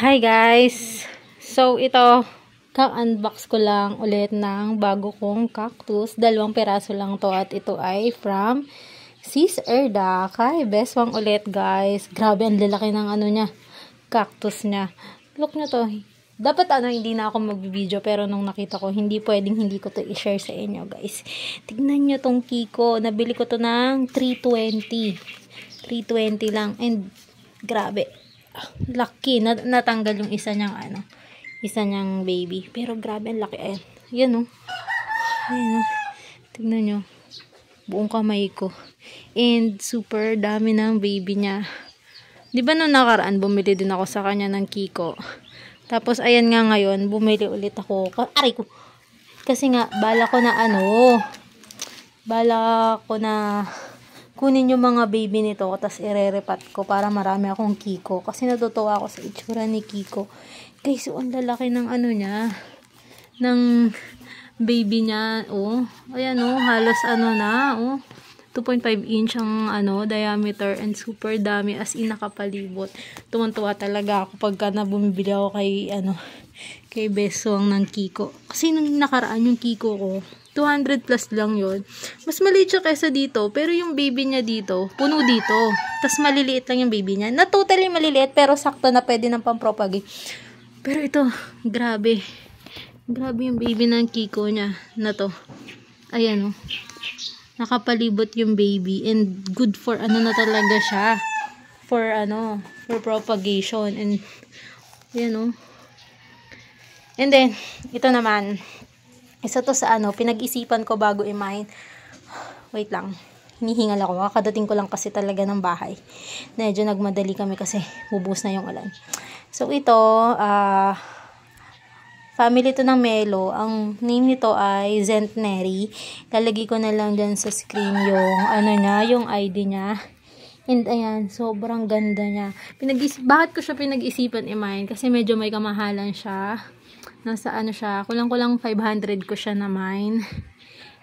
Hi guys! So ito, ka-unbox ko lang ulit ng bago kong cactus. 2 peraso lang to at ito ay from Sis Erda. Kay Beswang ulit guys. Grabe, ang lalaki ng ano niya, cactus niya. Look nyo to. Dapat hindi na ako mag-video pero nung nakita ko, hindi ko to i-share sa inyo guys. Tignan nyo tong Kiko. Nabili ko to ng 320. 320 lang and grabe. Lucky natanggal yung isa niyang baby, pero grabe ang laki. Ayan tignan nyo, buong kamay ko and super dami ng baby niya. Di ba nung nakaraan bumili din ako sa kanya ng Kiko, tapos ayan nga ngayon bumili ulit ako. Aray ko, kasi nga bala ko na kunin yung mga baby nito tapos ire-repat ko para marami akong Kiko kasi natutuwa ako sa itsura ni Kiko guys. Ang lalaki ng niya, ng baby niya. Ayan halos 2.5 inch ang diameter and super dami, as in nakapalibot. Tuwan-tuwa talaga ako pagka bumibili ako kay Beswang ng Kiko kasi nung nakaraan yung Kiko ko 200 plus lang yon. Mas maliit siya kaysa dito. Pero yung baby niya dito, puno dito. Tapos maliliit lang yung baby niya. Na totally maliliit, pero sakto na pwede ng pampropagate. Pero ito, grabe. Grabe yung baby ng Kiko niya na to. Ayan nakapalibot yung baby. And good for na talaga siya. For propagation. And ayan And then, ito naman. Isa to sa pinag-isipan ko bago i-mine. Wait lang. Hinihingal ako. Kakadating ko lang kasi talaga ng bahay. Medyo nagmadali kami kasi bubus na yung ulan. So, ito, family to ng Melo. Ang name nito ay Centenary. Lalagay ko na lang dyan sa screen yung, yung ID niya. And ayan, sobrang ganda niya. Bakit ko siya pinag-isipan i-mine? Kasi medyo may kamahalan siya. Nasa siya, kulang-kulang 500 ko siya na mine.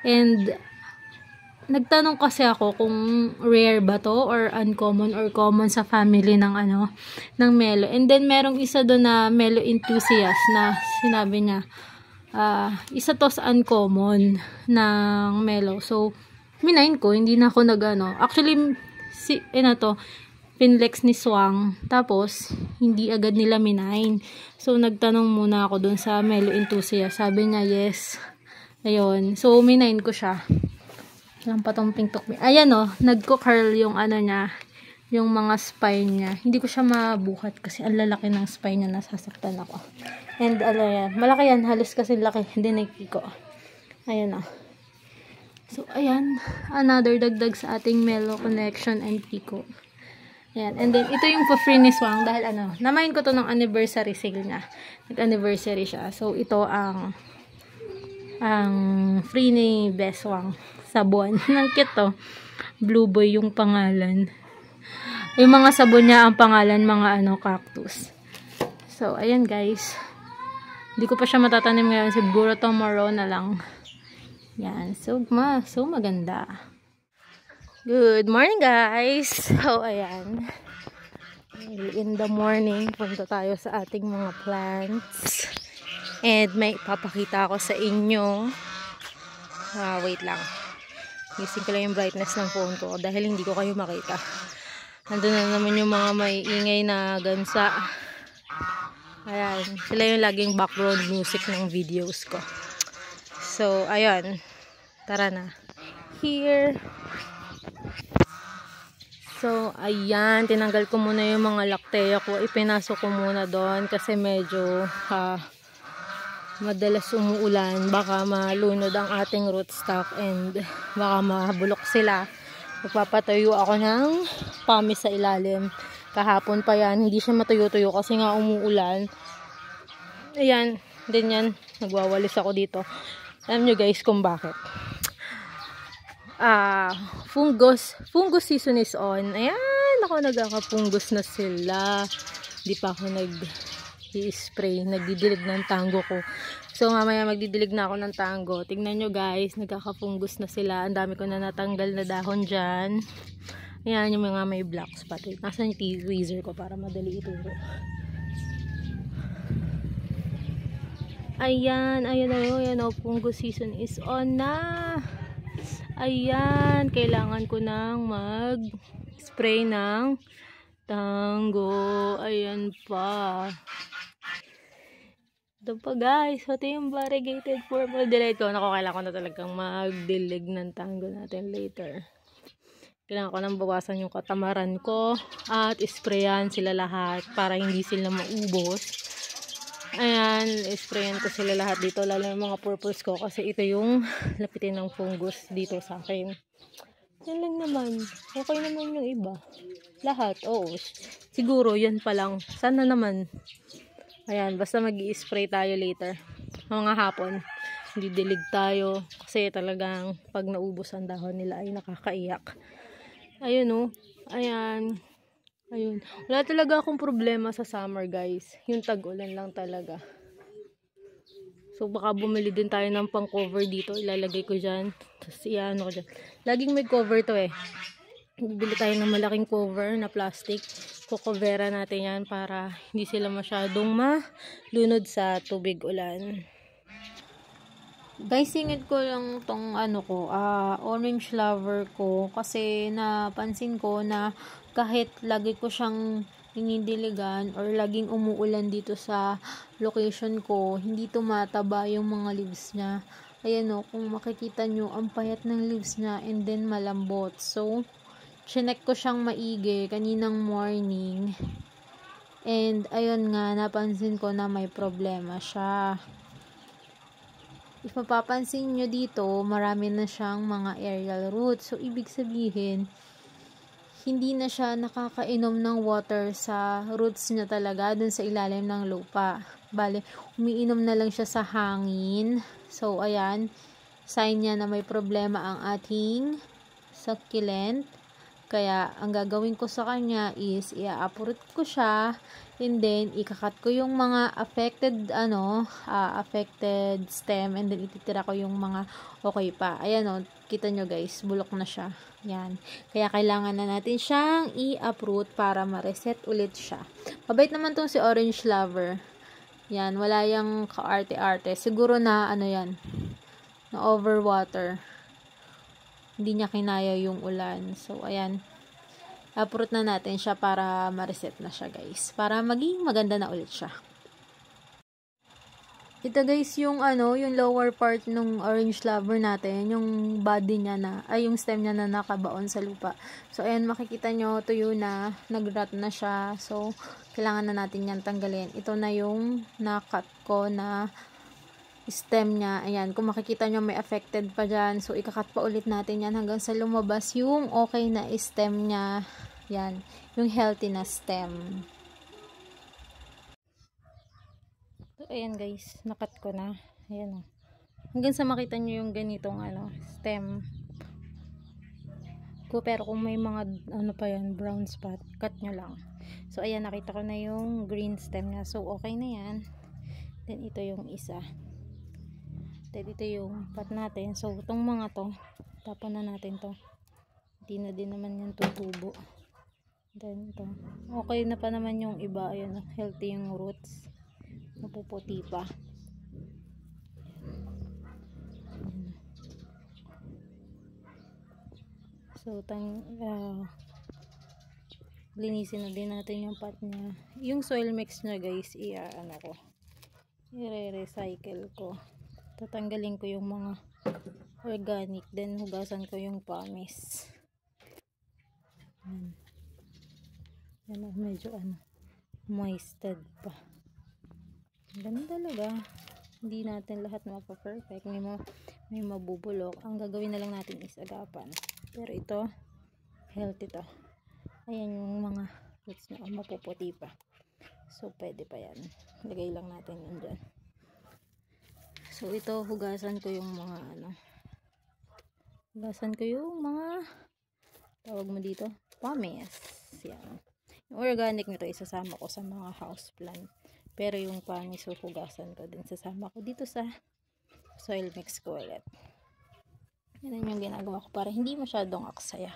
And nagtanong kasi ako kung rare ba to or uncommon or common sa family ng ng Melo. And then merong isa doon na Melo enthusiast na sinabi niya isa to sa uncommon ng Melo. So minain ko, hindi na ako actually pinlex ni Swang, tapos hindi agad nila minain. So nagtanong muna ako dun sa Melo enthusiast. Sabi niya yes. Ayun, so minain ko siya. Lang patong pintok. Ayan nagko-curl yung niya, yung mga spine niya. Hindi ko siya mabuhat kasi ang lalaki ng spine niya, nasasaktan ako. And yan, malaki yan, halos kasi laki din ni Kiko. Ayan So ayan, another dagdag sa ating Melo connection and Kiko. Ayan. And then, ito yung pa-free ni Swang dahil namain ko to ng anniversary sale niya. Nag-anniversary siya. So, ito ang free ni Beswang sa buwan. Ang cute to. Blue Boy yung pangalan. Yung mga sabon niya ang pangalan, mga cactus. So, ayan guys. Hindi ko pa siya matatanim ngayon. Siguro tomorrow na lang. Yan. So maganda. Good morning guys! So ayan, in the morning punta tayo sa ating mga plants and may ipapakita ako sa inyo. Wait lang, gising ko lang yung brightness ng phone ko dahil hindi ko kayo makita. Nandun na naman yung mga may ingay na gansa. Ayan, sila yung laging background music ng videos ko. So ayan, tara na. Here. So, ayan, tinanggal ko muna yung mga lakteya ko. Ipinasok ko muna doon kasi medyo madalas umuulan. Baka malunod ang ating rootstock and baka mabulok sila. Magpapatayo ako ng pamis sa ilalim. Kahapon pa yan, hindi siya matuyo-tuyo kasi nga umuulan. Ayan, din yan, nagwawalis ako dito. Alam nyo guys kung bakit. Fungus season is on. Ayan, ako nagkaka-fungus na sila. Di pa ako nag-i-spray, nagdidilig ng tango ko. So mamaya magdidilig na ako ng tango. Tingnan nyo guys, nagkaka-fungus na sila. Ang dami ko na natanggal na dahon dyan. Ayan yung mga may black spot. Nasaan yung tweezer ko para madali ituro. Ayan, ayan o, fungus season is on na. Ayan, kailangan ko nang mag-spray ng tango. Ayan pa. Ito pa guys, pati yung variegated purple delight ko. Naku, kailangan ko na talagang magdilig ng tango natin later. Kailangan ko nang bawasan yung katamaran ko at sprayan sila lahat para hindi sila maubos. Ayan, sprayan ko sila lahat dito, lalo yung mga purples ko kasi ito yung lapitin ng fungus dito sa akin. Yan lang naman. Okay naman yung iba. Lahat, oo. Siguro, yan pa lang. Sana naman. Ayan, basta mag-i-spray tayo later. Mga hapon. Didilig tayo. Kasi talagang pag naubos ang dahon nila ay nakakaiyak. Ayun o. Ayan. Ayun. Wala talaga akong problema sa summer guys. Yung tag-ulan lang talaga. So baka bumili din tayo ng pang cover dito. Ilalagay ko dyan. Tapos iano ko dyan. Laging may cover to eh. Bibili tayo ng malaking cover na plastic. Kukovera natin yan para hindi sila masyadong malunod sa tubig ulan. Guys, singit ko lang tong orange lover ko kasi napansin ko na kahit lagi ko siyang dinidiligan or laging umuulan dito sa location ko, hindi tumataba yung mga leaves niya. Ayan o, kung makikita nyo, ang payat ng leaves niya and then malambot. So, chinek ko siyang maigi kaninang morning. And, ayun nga, napansin ko na may problema siya. If mapapansin nyo dito, marami na siyang mga aerial roots. So, ibig sabihin, hindi na siya nakakainom ng water sa roots niya talaga dun sa ilalim ng lupa. Bale, umiinom na lang siya sa hangin. So, ayan, sign niya na may problema ang ating succulent. Kaya, ang gagawin ko sa kanya is, i-uproot ko siya, and then, ikakat ko yung mga affected stem, and then, ititira ko yung mga okay pa. Ayan o, kita nyo guys, bulok na siya. Yan. Kaya, kailangan na natin siyang i-uproot para ma-reset ulit siya. Mabait naman tong si Orange Lover. Yan, wala yung kaarte-arte. Siguro na, yan, na overwater. Hindi niya kinaya yung ulan. So, ayan. Uproot na natin siya para ma-reset na siya, guys. Para maging maganda na ulit siya. Ito, guys, yung yung lower part ng orange lover natin. Yung body niya yung stem niya na nakabaon sa lupa. So, ayan, makikita nyo, tuyo na. Nag-rot na siya. So, kailangan na natin yan tanggalin. Ito na yung nakat ko na stem niya. Ayan, kung makikita nyo may affected pa dyan. So, ikakat pa ulit natin yan hanggang sa lumabas yung okay na stem niya. Yan, yung healthy na stem. So, ayan guys, nakat ko na. Ayan o. Hanggang sa makita nyo yung ganitong stem. Pero kung may mga pa yan, brown spot, cut nyo lang. So, ayan, nakita ko na yung green stem niya. So, okay na yan. Then, ito yung isa. Dito yung pot natin. So, itong mga to, tapon na natin to. Hindi na din naman yung tutubo. Then, ito. Okay na pa naman yung iba. Ayan, healthy yung roots. Napuputi pa. So, linisin na din natin yung pot niya. Yung soil mix niya, guys, i-recycle ko. Tatanggalin ko yung mga organic, then hugasan ko yung pumice. Yan o, medyo moisted pa. Ganun talaga. Hindi natin lahat mapa-perfect. May mabubulok. Ang gagawin na lang natin is agapan. Pero ito, healthy to. Ayan yung mga roots na mapuputi pa. So, pwede pa yan. Lagay lang natin yan dyan. So, ito, hugasan ko yung mga tawag mo dito, pumice. Yan. Yung organic nito, isasama ko sa mga houseplant. Pero yung pumice, hugasan ko din. Sasama ko dito sa soil mix ko ulit. Yan yung ginagawa ko para hindi masyadong aksaya.